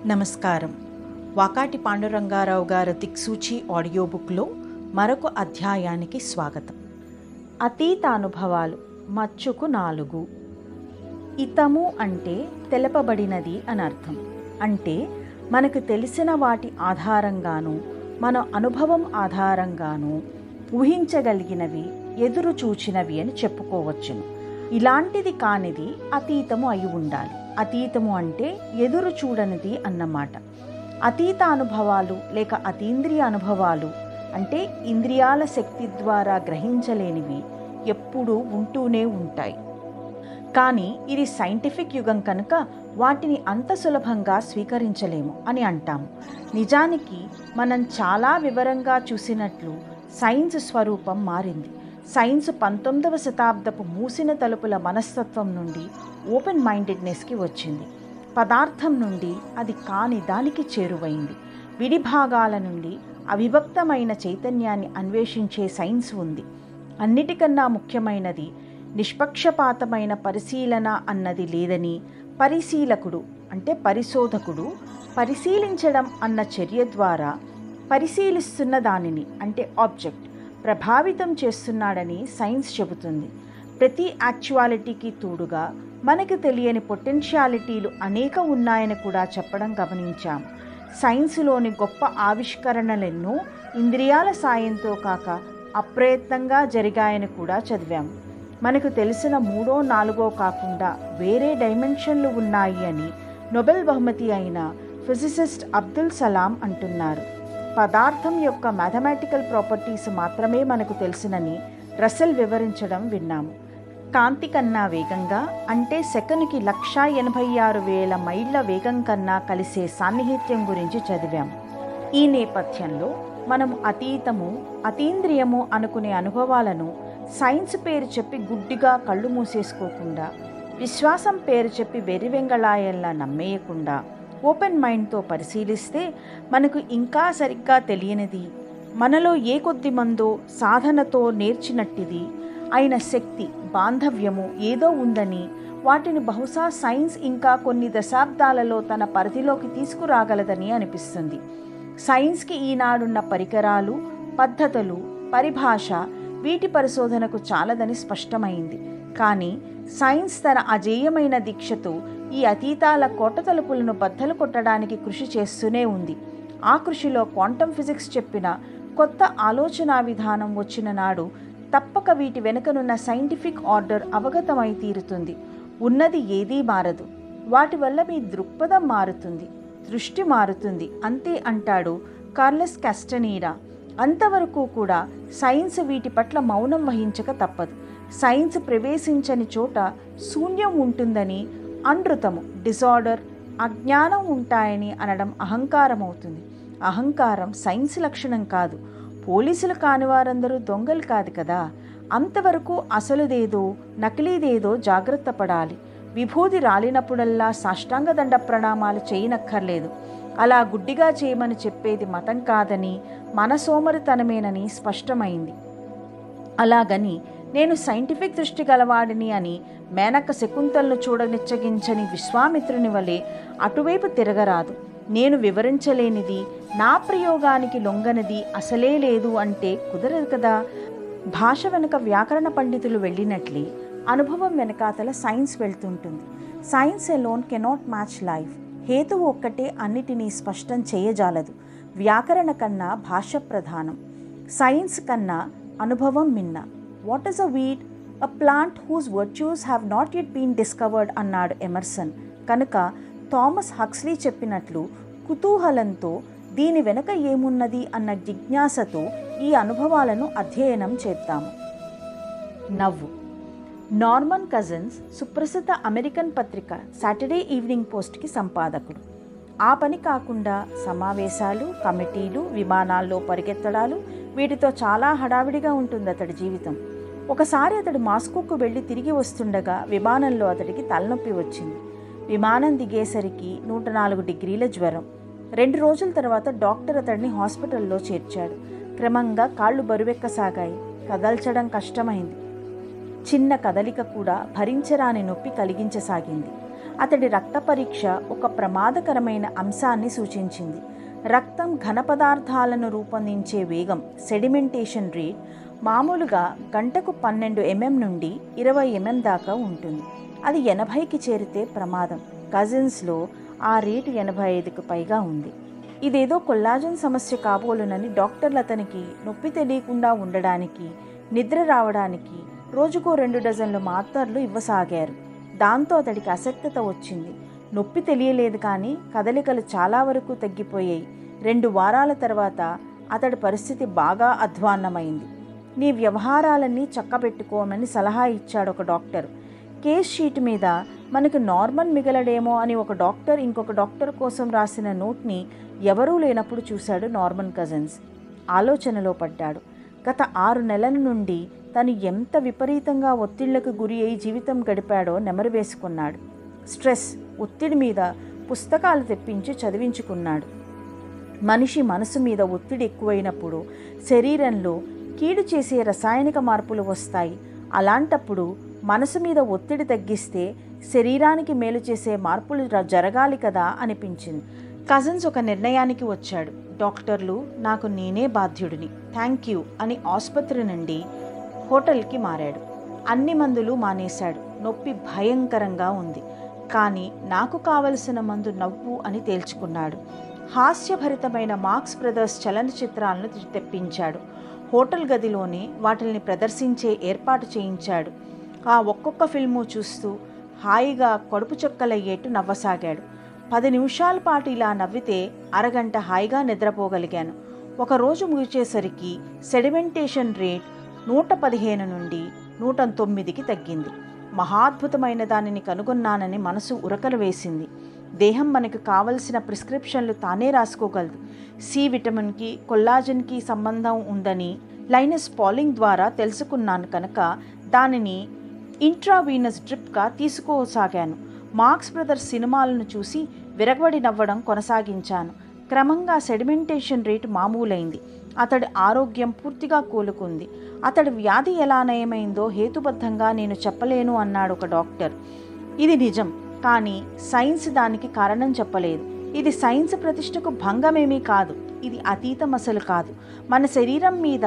నమస్కారం. వాకాటి పాండురంగారావు గారి దిక్సూచి ఆడియో బుక్లో మరొక అధ్యాయానికి స్వాగతం. అతీత అనుభవాలు మచ్చుకు 4. ఇతము అంటే తెలపబడినది అని అర్థం. అంటే మనకు తెలిసిన వాటి ఆధారంగాను మన అనుభవం ఆధారంగాను ఊహించగలిగినవి ఎదురు చూచినవి అని చెప్పుకోవచ్చును. ఇలాంటిది కానిది అతీతము అయి ఉండాలి. అతీతము అంటే ఎదురు చూడనిది అన్నమాట. అతీత అనుభవాలు లేక అతీంద్రియ అనుభవాలు అంటే ఇంద్రియాల శక్తి ద్వారా గ్రహించలేనివి ఎప్పుడూ ఉంటూనే ఉంటాయి. కానీ ఇది సైంటిఫిక్ యుగం కనుక వాటిని అంత సులభంగా స్వీకరించలేము అని అంటాము. నిజానికి మనం చాలా వివరంగా చూసినట్లు సైన్స్ స్వరూపం మారింది. సైన్స్ 19వ శతాబ్దపు మూసిన తలుపుల మనస్తత్వం నుండి ఓపెన్ మైండెడ్నెస్కి వచ్చింది. పదార్థం నుండి అది కాని దానికి చేరువైంది. విడిభాగాల నుండి అవిభక్తమైన చైతన్యాన్ని అన్వేషించే సైన్స్ ఉంది. అన్నిటికన్నా ముఖ్యమైనది నిష్పక్షపాతమైన పరిశీలన అన్నది లేదని, పరిశీలకుడు అంటే పరిశోధకుడు పరిశీలించడం అన్న చర్య ద్వారా పరిశీలిస్తున్న దానిని అంటే ఆబ్జెక్ట్ ప్రభావితం చేస్తున్నాడని సైన్స్ చెబుతుంది. ప్రతి యాక్చువాలిటీకి తోడుగా మనకు తెలియని పొటెన్షియాలిటీలు అనేక ఉన్నాయని కూడా చెప్పడం గమనించాం. సైన్స్లోని గొప్ప ఆవిష్కరణలెన్నో ఇంద్రియాల సాయంతో కాక అప్రయత్నంగా జరిగాయని కూడా చదివాం. మనకు తెలిసిన 3, 4 కాకుండా వేరే డైమెన్షన్లు ఉన్నాయి అని నోబెల్ బహుమతి అయిన ఫిజిసిస్ట్ అబ్దుల్ సలాం అంటున్నారు. పదార్థం యొక్క మ్యాథమెటికల్ ప్రాపర్టీస్ మాత్రమే మనకు తెలిసినని రసెల్ వివరించడం విన్నాము. కాంతి కన్నా వేగంగా అంటే సెకనుకి 186,000 మైళ్ళ వేగం కన్నా కలిసే సాన్నిహిత్యం గురించి చదివాం. ఈ నేపథ్యంలో మనము అతీతము అతీంద్రియము అనుకునే అనుభవాలను సైన్స్ పేరు చెప్పి గుడ్డిగా కళ్ళు మూసేసుకోకుండా, విశ్వాసం పేరు చెప్పి వెర్రివెంగళాయల్లా నమ్మేయకుండా ఓపెన్ మైండ్తో పరిశీలిస్తే మనకు ఇంకా సరిగ్గా తెలియనిది, మనలో ఏ కొద్ది మందో సాధనతో నేర్చినట్టిది అయిన శక్తి బాంధవ్యము ఏదో ఉందని, వాటిని బహుశా సైన్స్ ఇంకా కొన్ని దశాబ్దాలలో తన పరిధిలోకి తీసుకురాగలదని అనిపిస్తుంది. సైన్స్కి ఈనాడున్న పరికరాలు, పద్ధతులు, పరిభాష వీటి పరిశోధనకు చాలదని స్పష్టమైంది. కానీ సైన్స్ తన అజేయమైన దీక్షతో ఈ అతీతాల కోట తలుపులను బద్దలు కొట్టడానికి కృషి చేస్తూనే ఉంది. ఆ కృషిలో క్వాంటం ఫిజిక్స్ చెప్పిన కొత్త ఆలోచనా విధానం వచ్చిన నాడు తప్పక వీటి వెనుకనున్న సైంటిఫిక్ ఆర్డర్ అవగతమై తీరుతుంది. ఉన్నది ఏదీ మారదు. వాటి వల్ల మీ దృక్పథం మారుతుంది, దృష్టి మారుతుంది, అంతే అంటాడు కార్లెస్ క్యాస్టనీరా. అంతవరకు కూడా సైన్స్ వీటి పట్ల మౌనం వహించక తప్పదు. సైన్స్ ప్రవేశించని చోట శూన్యం ఉంటుందని, అనృతము డిజార్డర్, అజ్ఞానం ఉంటాయని అనడం అహంకారం అవుతుంది. అహంకారం సైన్స్ లక్షణం కాదు. పోలీసులు కాని వారందరూ దొంగలు కాదు కదా. అంతవరకు అసలుదేదో నకిలీదేదో జాగ్రత్త పడాలి. విభూది రాలినప్పుడల్లా సాష్టాంగ దండ ప్రణామాలు చేయనక్కర్లేదు. అలా గుడ్డిగా చేయమని చెప్పేది మతం కాదని, మన సోమరితనమేనని స్పష్టమైంది. అలాగని నేను సైంటిఫిక్ దృష్టి గలవాడిని అని మేనక శకుంతలను చూడనిచ్చగించని విశ్వామిత్రుని వలె అటువైపు తిరగరాదు. నేను వివరించలేనిది, నా ప్రయోగానికి లొంగనిది అసలే లేదు అంటే కుదరదు కదా. భాష వెనుక వ్యాకరణ పండితులు వెళ్ళినట్లే అనుభవం వెనకాతల సైన్స్ వెళ్తుంటుంది. Science alone cannot match life. హేతువు ఒక్కటే అన్నిటినీ స్పష్టం చేయజాలదు. వ్యాకరణ కన్నా భాష ప్రధానం. సైన్స్ కన్నా అనుభవం మిన్న. What is a weed? A plant whose virtues have not yet been discovered అన్నాడు ఎమర్సన్. కనుక థామస్ హక్స్లీ చెప్పినట్లు కుతూహలంతో దీని వెనుక ఏమున్నది అన్న జిజ్ఞాసతో ఈ అనుభవాలను అధ్యయనం చేద్దాము. నవ్వు. నార్మన్ కజిన్స్ సుప్రసిద్ధ అమెరికన్ పత్రిక సాటర్డే ఈవినింగ్ పోస్ట్కి సంపాదకుడు. ఆ పని కాకుండా సమావేశాలు, కమిటీలు, విమానాల్లో పరిగెత్తడాలు వీటితో చాలా హడావిడిగా ఉంటుంది అతడి జీవితం. ఒకసారి అతడు మాస్కోకు వెళ్ళి తిరిగి వస్తుండగా విమానంలో అతడికి తలనొప్పి వచ్చింది. విమానం దిగేసరికి 104 డిగ్రీల జ్వరం. 2 రోజుల తర్వాత డాక్టర్ అతడిని హాస్పిటల్లో చేర్చాడు. క్రమంగా కాళ్ళు బరువెక్కసాగాయి. కదల్చడం కష్టమైంది. చిన్న కదలిక కూడా భరించరాని నొప్పి కలిగించసాగింది. అతడి రక్త పరీక్ష ఒక ప్రమాదకరమైన అంశాన్ని సూచించింది. రక్తం ఘన పదార్థాలను రూపొందించే వేగం సెడిమెంటేషన్ రేట్ మామూలుగా గంటకు 12 mm నుండి 20 mm దాకా ఉంటుంది. అది 80కి చేరితే ప్రమాదం. కజిన్స్లో ఆ రేటు 85కు పైగా ఉంది. ఇదేదో కొల్లాజన్ సమస్య కాబోలునని డాక్టర్లు అతనికి నొప్పి తెలియకుండా ఉండడానికి, నిద్ర రావడానికి రోజుకో 2 డజన్లు మాత్రలు ఇవ్వసాగారు. దాంతో అతడికి అసక్తత వచ్చింది. నొప్పి తెలియలేదు కానీ కదలికలు చాలా వరకు తగ్గిపోయాయి. 2 వారాల తర్వాత అతడి పరిస్థితి బాగా అధ్వాన్నమైంది. నీ వ్యవహారాలన్నీ చక్కబెట్టుకోమని సలహా ఇచ్చాడు ఒక డాక్టర్. కేస్ షీట్ మీద మనకు నార్మన్ మిగలడేమో అని ఒక డాక్టర్ ఇంకొక డాక్టర్ కోసం రాసిన నోట్ని ఎవరూ లేనప్పుడు చూశాడు నార్మన్ కజిన్స్. ఆలోచనలో పడ్డాడు. గత 6 నెలల నుండి తను ఎంత విపరీతంగా ఒత్తిళ్లకు గురి అయి జీవితం గడిపాడో నెమరు వేసుకున్నాడు. స్ట్రెస్, ఒత్తిడి మీద పుస్తకాలు తెప్పించి చదివించుకున్నాడు. మనిషి మనసు మీద ఒత్తిడి ఎక్కువైనప్పుడు శరీరంలో కీడు చేసే రసాయనిక మార్పులు వస్తాయి. అలాంటప్పుడు మనసు మీద ఒత్తిడి తగ్గిస్తే శరీరానికి మేలు చేసే మార్పులు జరగాలి కదా అనిపించింది. కజిన్స్ ఒక నిర్ణయానికి వచ్చాడు. డాక్టర్లు, నాకు నేనే బాధ్యుడిని, థ్యాంక్ యూ అని ఆసుపత్రి నుండి హోటల్కి మారాడు. అన్ని మందులు మానేశాడు. నొప్పి భయంకరంగా ఉంది, కానీ నాకు కావలసిన మందు నవ్వు అని తేల్చుకున్నాడు. హాస్యభరితమైన మార్క్స్ బ్రదర్స్ చలనచిత్రాలను తెప్పించాడు. హోటల్ గదిలోనే వాటిని ప్రదర్శించే ఏర్పాటు చేయించాడు. ఆ ఒక్కొక్క ఫిల్ము చూస్తూ హాయిగా కడుపు చొక్కలయ్యేట్టు నవ్వసాగాడు. 10 నిమిషాల పాటు ఇలా నవ్వితే అరగంట హాయిగా నిద్రపోగలిగాను. ఒకరోజు ముగిచేసరికి సెడిమెంటేషన్ రేట్ 115 నుండి 109కి తగ్గింది. మహాద్భుతమైన దానిని కనుగొన్నానని మనసు ఉరకలు వేసింది. దేహం మనకు కావలసిన ప్రిస్క్రిప్షన్లు తానే రాసుకోగలదు. సి విటమిన్కి, కొల్లాజన్కి సంబంధం ఉందని లైనస్ పాలింగ్ ద్వారా తెలుసుకున్నాను కనుక దానిని ఇంట్రావీనస్ డ్రిప్గా తీసుకోసాగాను. మార్క్స్ బ్రదర్స్ సినిమాలను చూసి విరగబడి నవ్వడం కొనసాగించాను. క్రమంగా సెడిమెంటేషన్ రేటు మామూలైంది. అతడి ఆరోగ్యం పూర్తిగా కోలుకుంది. అతడి వ్యాధి ఎలా నయమైందో హేతుబద్ధంగా నేను చెప్పలేను అన్నాడు ఒక డాక్టర్. ఇది నిజం, కానీ సైన్స్ దానికి కారణం చెప్పలేదు. ఇది సైన్స్ ప్రతిష్టకు భంగమేమీ కాదు. ఇది అతీతం అసలు కాదు. మన శరీరం మీద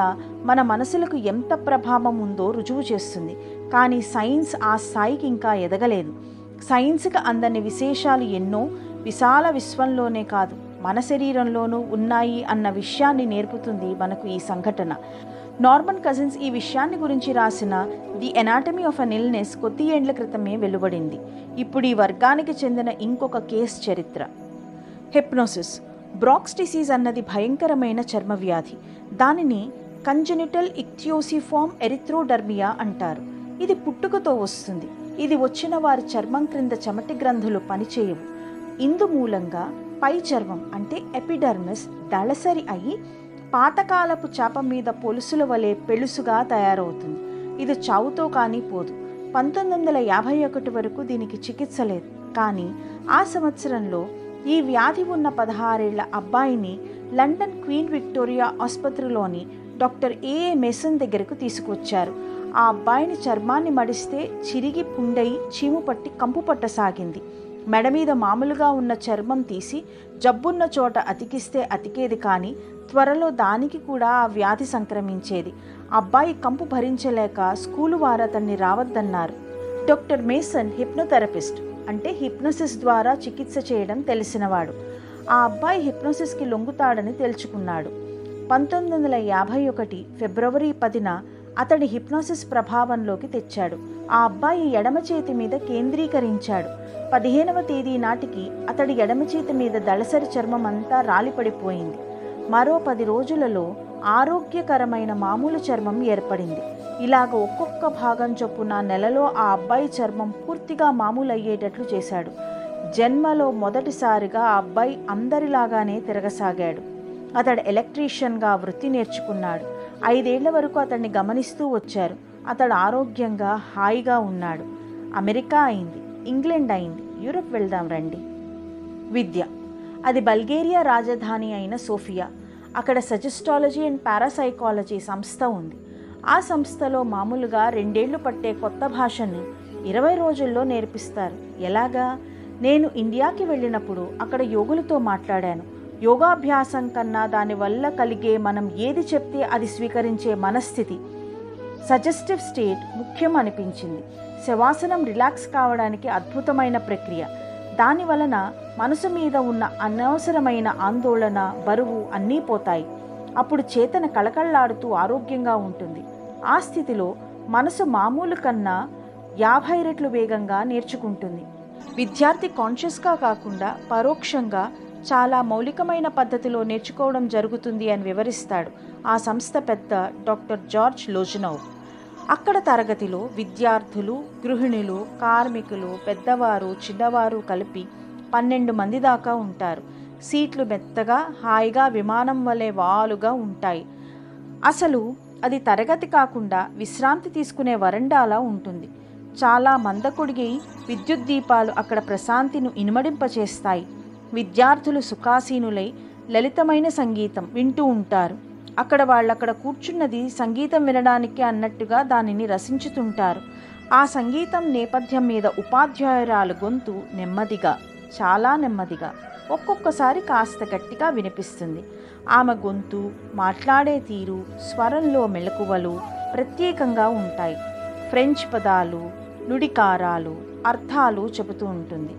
మన మనసులకు ఎంత ప్రభావం ఉందో రుజువు చేస్తుంది. కానీ సైన్స్ ఆ స్థాయికి ఇంకా ఎదగలేదు. సైన్స్కి అందని విశేషాలు ఎన్నో విశాల విశ్వంలోనే కాదు, మన శరీరంలోనూ ఉన్నాయి అన్న విషయాన్ని నేర్పుతుంది మనకు ఈ సంఘటన. నార్మన్ కజిన్స్ ఈ విషయాన్ని గురించి రాసిన the anatomy of an illness కొద్ది ఏండ్ల క్రితమే వెలువడింది. ఇప్పుడు ఈ వర్గానికి చెందిన ఇంకొక కేస్ చరిత్ర. హిప్నోసిస్. బ్రాక్స్ డిసీజ్ అన్నది భయంకరమైన చర్మవ్యాధి. దానిని కంజెనిటల్ ఇక్థియోసిఫార్మ్ ఎరిథ్రోడర్మియా అంటారు. ఇది పుట్టుకతో వస్తుంది. ఇది వచ్చిన వారి చర్మం క్రింద చెమటి గ్రంథులు పనిచేయవు. ఇందు మూలంగా పై చర్మం అంటే ఎపిడర్మిస్ దళసరి అయి పాతకాలపు చేప మీద పొలుసుల వలె పెళుసుగా తయారవుతుంది. ఇది చావుతో కానీ పోదు. 1951 వరకు దీనికి చికిత్స లేదు. కానీ ఆ సంవత్సరంలో ఈ వ్యాధి ఉన్న 16 ఏళ్ల అబ్బాయిని లండన్ క్వీన్ విక్టోరియా ఆసుపత్రిలోని డాక్టర్ ఏఏ మేసన్ దగ్గరకు తీసుకొచ్చారు. ఆ అబ్బాయిని చర్మాన్ని మడిస్తే చిరిగి పుండై చీము పట్టి కంపు పట్టసాగింది. మెడ మీద మామూలుగా ఉన్న చర్మం తీసి జబ్బున్న చోట అతికిస్తే అతికేది, కానీ త్వరలో దానికి కూడా ఆ వ్యాధి సంక్రమించేది. అబ్బాయి కంపు భరించలేక స్కూలు వారు అతన్ని రావద్దన్నారు. డాక్టర్ మేసన్ హిప్నోథెరపిస్ట్, అంటే హిప్నోసిస్ ద్వారా చికిత్స చేయడం తెలిసినవాడు. ఆ అబ్బాయి హిప్నోసిస్కి లొంగుతాడని తెలుసుకున్నాడు. 1951 ఫిబ్రవరి 10న అతడి హిప్నోసిస్ ప్రభావంలోకి తెచ్చాడు. ఆ అబ్బాయి ఎడమ చేతి మీద కేంద్రీకరించాడు. 15వ తేదీ నాటికి అతడి ఎడమ చేతి మీద దళసరి చర్మం అంతా రాలిపడిపోయింది. మరో 10 రోజులలో ఆరోగ్యకరమైన మామూలు చర్మం ఏర్పడింది. ఇలాగ ఒక్కొక్క భాగం చొప్పున నెలలో ఆ అబ్బాయి చర్మం పూర్తిగా మామూలు అయ్యేటట్లు చేశాడు. జన్మలో మొదటిసారిగా ఆ అబ్బాయి అందరిలాగానే తిరగసాగాడు. అతడు ఎలక్ట్రీషియన్గా వృత్తి నేర్చుకున్నాడు. 5 ఏళ్ల వరకు అతన్ని గమనిస్తూ వచ్చారు. అతడు ఆరోగ్యంగా హాయిగా ఉన్నాడు. అమెరికా అయింది, ఇంగ్లాండ్ అయింది, యూరప్ వెళ్దాం రండి. విద్య. అది బల్గేరియా రాజధాని అయిన సోఫియా. అక్కడ సజెస్టాలజీ అండ్ పారాసైకాలజీ సంస్థ ఉంది. ఆ సంస్థలో మామూలుగా 2 ఏళ్లు పట్టే కొత్త భాషను 20 రోజుల్లో నేర్పిస్తారు. ఎలాగా? నేను ఇండియాకి వెళ్ళినప్పుడు అక్కడ యోగులతో మాట్లాడాను. యోగాభ్యాసం కన్నా దానివల్ల కలిగే మనం ఏది చెప్తే అది స్వీకరించే మనస్థితి, సజెస్టివ్ స్టేట్ ముఖ్యం అనిపించింది. శవాసనం రిలాక్స్ కావడానికి అద్భుతమైన ప్రక్రియ. దాని వలన మనసు మీద ఉన్న అనవసరమైన ఆందోళన, బరువు అన్నీ పోతాయి. అప్పుడు చేతన కళకళలాడుతూ ఆరోగ్యంగా ఉంటుంది. ఆ స్థితిలో మనసు మామూలు కన్నా 50 రెట్లు వేగంగా నేర్చుకుంటుంది. విద్యార్థి కాన్షియస్గా కాకుండా పరోక్షంగా చాలా మౌలికమైన పద్ధతిలో నేర్చుకోవడం జరుగుతుంది అని వివరిస్తాడు ఆ సంస్థ పెద్ద డాక్టర్ జార్జ్ లోజనోవ్. అక్కడ తరగతిలో విద్యార్థులు, గృహిణులు, కార్మికులు, పెద్దవారు, చిన్నవారు కలిపి 12 మంది దాకా ఉంటారు. సీట్లు మెత్తగా, హాయిగా విమానం వలె వాలుగా ఉంటాయి. అసలు అది తరగతి కాకుండా విశ్రాంతి తీసుకునే వరండాలా ఉంటుంది. చాలా మందకొడిగి విద్యుత్ దీపాలు అక్కడ ప్రశాంతిని ఇనుమడింపచేస్తాయి. విద్యార్థులు సుఖాసీనులై లలితమైన సంగీతం వింటూ ఉంటారు. అక్కడ వాళ్ళక్కడ కూర్చున్నది సంగీతం వినడానికి అన్నట్టుగా దానిని రసించుతుంటారు. ఆ సంగీతం నేపథ్యం మీద ఉపాధ్యాయురాలు గొంతు నెమ్మదిగా, చాలా నెమ్మదిగా, ఒక్కొక్కసారి కాస్త గట్టిగా వినిపిస్తుంది. ఆమె గొంతు, మాట్లాడే తీరు, స్వరంలో మెలకువలు ప్రత్యేకంగా ఉంటాయి. ఫ్రెంచ్ పదాలు, నుడికారాలు, అర్థాలు చెబుతూ ఉంటుంది.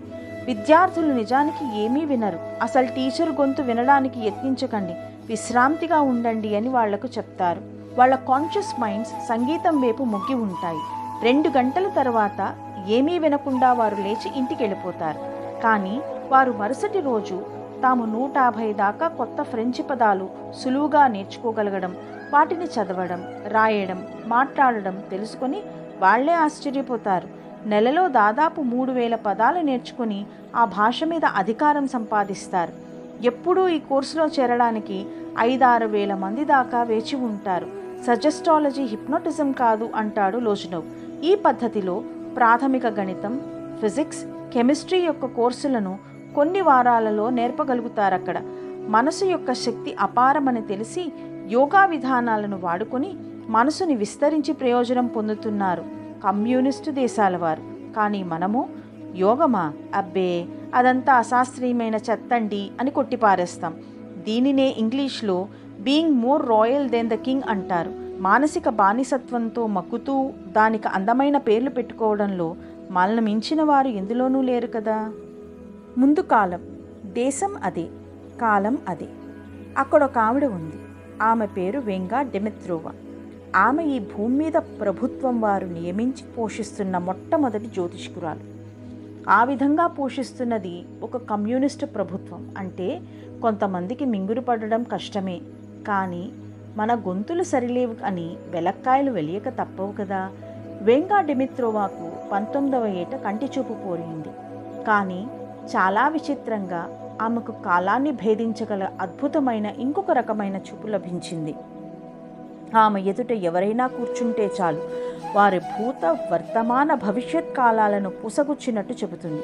విద్యార్థులు నిజానికి ఏమీ వినరు. అసలు టీచర్ గొంతు వినడానికి యత్నించకండి, విశ్రాంతిగా ఉండండి అని వాళ్లకు చెప్తారు. వాళ్ళ కాన్షియస్ మైండ్స్ సంగీతం వైపు మొగ్గి ఉంటాయి. 2 గంటల తర్వాత ఏమీ వినకుండా వారు లేచి ఇంటికి వెళ్ళిపోతారు. కానీ వారు మరుసటి రోజు తాము 150 దాకా కొత్త ఫ్రెంచి పదాలు సులువుగా నేర్చుకోగలగడం, వాటిని చదవడం, రాయడం, మాట్లాడడం తెలుసుకొని వాళ్లే ఆశ్చర్యపోతారు. నెలలో దాదాపు 3000 పదాలు నేర్చుకుని ఆ భాష మీద అధికారం సంపాదిస్తారు. ఎప్పుడూ ఈ కోర్సులో చేరడానికి 5-6 వేల మంది దాకా వేచి ఉంటారు. సజెస్టాలజీ హిప్నోటిజం కాదు అంటాడు లోజనోవ్. ఈ పద్ధతిలో ప్రాథమిక గణితం, ఫిజిక్స్, కెమిస్ట్రీ యొక్క కోర్సులను కొన్ని వారాలలో నేర్పగలుగుతారక్కడ. మనసు యొక్క శక్తి అపారమని తెలిసి యోగా విధానాలను వాడుకొని మనసుని విస్తరించి ప్రయోజనం పొందుతున్నారు కమ్యూనిస్టు దేశాల వారు. కానీ మనము యోగమా, అబ్బే అదంతా అశాస్త్రీయమైన చెత్తండి అని కొట్టిపారేస్తాం. దీనినే ఇంగ్లీష్లో being more royal than the king అంటారు. మానసిక బానిసత్వంతో మక్కుతూ దానికి అందమైన పేర్లు పెట్టుకోవడంలో మనల్ని మించిన వారు ఎందులోనూ లేరు కదా. ముందు కాలం, దేశం అదే, కాలం అదే. అక్కడొక ఆవిడ ఉంది. ఆమె పేరు వేంగా డిమిత్రోవా. ఆమె ఈ భూమి మీద ప్రభుత్వం వారు నియమించి పోషిస్తున్న మొట్టమొదటి జ్యోతిష్కురాలు. ఆ విధంగా పోషిస్తున్నది ఒక కమ్యూనిస్టు ప్రభుత్వం. అంటే కొంతమందికి మింగురు పడడం కష్టమే, కానీ మన గొంతులు సరిలేవు అని వెలక్కాయలు వెలియక తప్పవు కదా. వేంగా డిమిత్రోవాకు 19వ ఏట కంటి చూపు పోయింది. కానీ చాలా విచిత్రంగా ఆమెకు కాలాన్ని భేదించగల అద్భుతమైన ఇంకొక రకమైన చూపు లభించింది. ఆమె ఎదుట ఎవరైనా కూర్చుంటే చాలు, వారి భూత, వర్తమాన, భవిష్యత్ కాలాలను పూసగుచ్చినట్టు చెబుతుంది.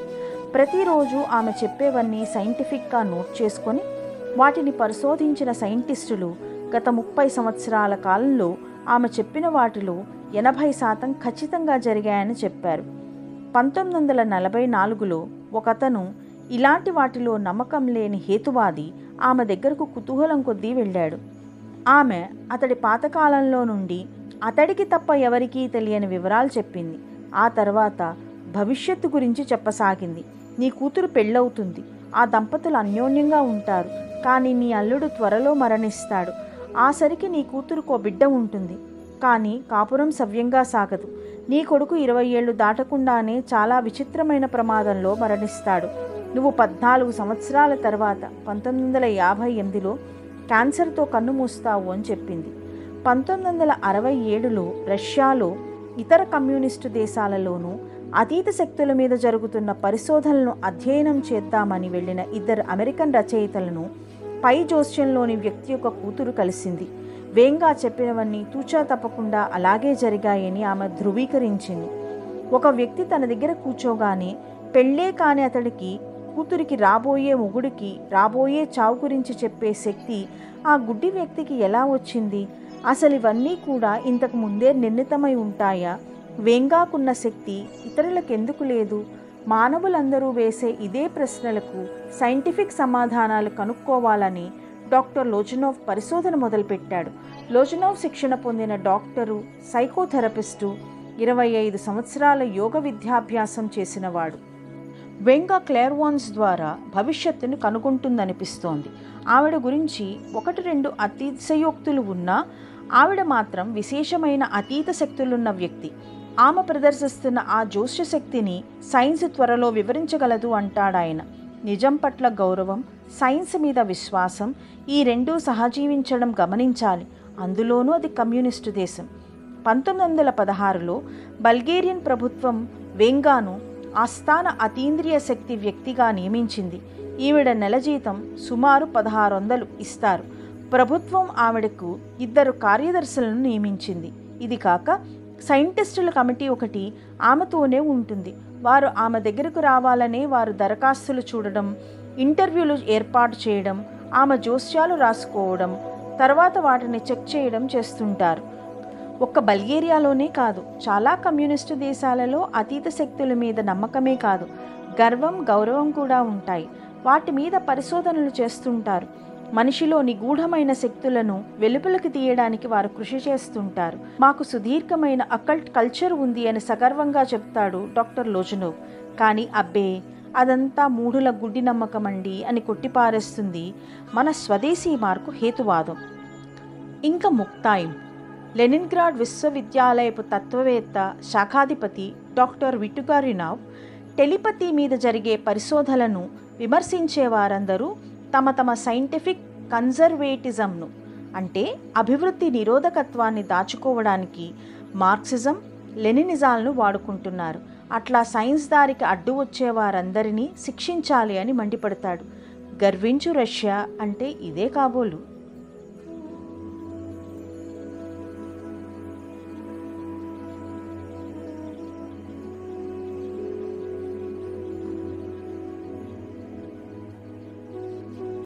ప్రతిరోజు ఆమె చెప్పేవన్నీ సైంటిఫిక్గా నోట్ చేసుకొని వాటిని పరిశోధించిన సైంటిస్టులు గత 30 సంవత్సరాల కాలంలో ఆమె చెప్పిన వాటిలో 80% ఖచ్చితంగా జరిగాయని చెప్పారు. 1944లో ఒకతను ఇలాంటి వాటిలో నమ్మకం లేని హేతువాది ఆమె దగ్గరకు కుతూహలం కొద్దీ వెళ్ళాడు. ఆమె అతడి పాతకాలంలో నుండి అతడికి తప్ప ఎవరికీ తెలియని వివరాలు చెప్పింది. ఆ తర్వాత భవిష్యత్తు గురించి చెప్పసాగింది. నీ కూతురు పెళ్ళవుతుంది, ఆ దంపతులు అన్యోన్యంగా ఉంటారు, కానీ నీ అల్లుడు త్వరలో మరణిస్తాడు. ఆసరికి నీ కూతురుకో బిడ్డ ఉంటుంది, కానీ కాపురం సవ్యంగా సాగదు. నీ కొడుకు 20 ఏళ్లు దాటకుండానే చాలా విచిత్రమైన ప్రమాదంలో మరణిస్తాడు. నువ్వు 14 సంవత్సరాల తర్వాత 1958లో క్యాన్సర్తో కన్ను మూస్తావు అని చెప్పింది. 1967లో రష్యాలో, ఇతర కమ్యూనిస్టు దేశాలలోనూ అతీత శక్తుల మీద జరుగుతున్న పరిశోధనలను అధ్యయనం చేద్దామని వెళ్ళిన 2 అమెరికన్ రచయితలను పై జోస్యంలోని వ్యక్తి యొక్క కూతురు కలిసింది. వేంగా చెప్పినవన్నీ తూచా తప్పకుండా అలాగే జరిగాయని ఆమె ధృవీకరించింది. ఒక వ్యక్తి తన దగ్గర కూర్చోగానే పెళ్ళే కాని అతడికి, కూతురికి రాబోయే మొగుడికి రాబోయే చావు గురించి చెప్పే శక్తి ఆ గుడ్డి వ్యక్తికి ఎలా వచ్చింది? అసలు ఇవన్నీ కూడా ఇంతకు ముందే నిర్ణీతమై ఉంటాయా? వేంగాకున్న శక్తి ఇతరులకు ఎందుకు లేదు? మానవులందరూ వేసే ఇదే ప్రశ్నలకు సైంటిఫిక్ సమాధానాలు కనుక్కోవాలని డాక్టర్ లోజనోవ్ పరిశోధన మొదలుపెట్టాడు. లోజనోవ్ శిక్షణ పొందిన డాక్టరు, సైకోథెరపిస్టు, 25 సంవత్సరాల యోగ విద్యాభ్యాసం చేసినవాడు. వెంగా క్లేర్వాన్స్ ద్వారా భవిష్యత్తును కనుగొంటుందనిపిస్తోంది. ఆవిడ గురించి 1-2 అతిశయోక్తులు ఉన్నా ఆవిడ మాత్రం విశేషమైన అతీత శక్తులున్న వ్యక్తి. ఆమె ప్రదర్శిస్తున్న ఆ జోస్య శక్తిని సైన్స్ త్వరలో వివరించగలదు అంటాడాయన. నిజం పట్ల గౌరవం, సైన్స్ మీద విశ్వాసం, ఈ రెండూ సహజీవించడం గమనించాలి. అందులోనూ అది కమ్యూనిస్టు దేశం. 1916లో బల్గేరియన్ ప్రభుత్వం వెంగాను ఆస్థాన అతీంద్రియ శక్తి వ్యక్తిగా నియమించింది. ఈవిడ నెల జీతం సుమారు 1600 ఇస్తారు. ప్రభుత్వం ఆవిడకు 2 కార్యదర్శులను నియమించింది. ఇది కాక సైంటిస్టుల కమిటీ ఒకటి ఆమెతోనే ఉంటుంది. వారు ఆమె దగ్గరకు రావాలనే వారు దరఖాస్తులు చూడడం, ఇంటర్వ్యూలు ఏర్పాటు చేయడం, ఆమె జోస్యాలు రాసుకోవడం, తర్వాత వాటిని చెక్ చేయడం చేస్తుంటారు. ఒక్క బల్గేరియాలోనే కాదు, చాలా కమ్యూనిస్టు దేశాలలో అతీత శక్తుల మీద నమ్మకమే కాదు, గర్వం, గౌరవం కూడా ఉంటాయి. వాటి మీద పరిశోధనలు చేస్తుంటారు. మనిషిలో నిగూఢమైన శక్తులను వెలుపలికి తీయడానికి వారు కృషి చేస్తుంటారు. మాకు సుదీర్ఘమైన అకల్ట్ కల్చర్ ఉంది అని సగర్వంగా చెప్తాడు డాక్టర్ లోజనోవ్. కానీ అబ్బే, అదంతా మూఢుల గుడ్డి నమ్మకమండి అని కొట్టిపారేస్తుంది మన స్వదేశీ మార్కు హేతువాదం. ఇంకా ముక్తాయం. లెనిన్గ్రాడ్ విశ్వవిద్యాలయపు తత్వవేత్త, శాఖాధిపతి డాక్టర్ విటుగారినావ్ టెలిపతి మీద జరిగే పరిశోధనలను విమర్శించే వారందరూ తమ తమ సైంటిఫిక్ కన్జర్వేటిజంను, అంటే అభివృద్ధి నిరోధకత్వాన్ని దాచుకోవడానికి మార్క్సిజం, లెనినిజాలను వాడుకుంటున్నారు. అట్లా సైన్స్ దారికి అడ్డు వచ్చే వారందరినీ శిక్షించాలి అని మండిపడతాడు. గర్వించు రష్యా అంటే ఇదే కాబోలు.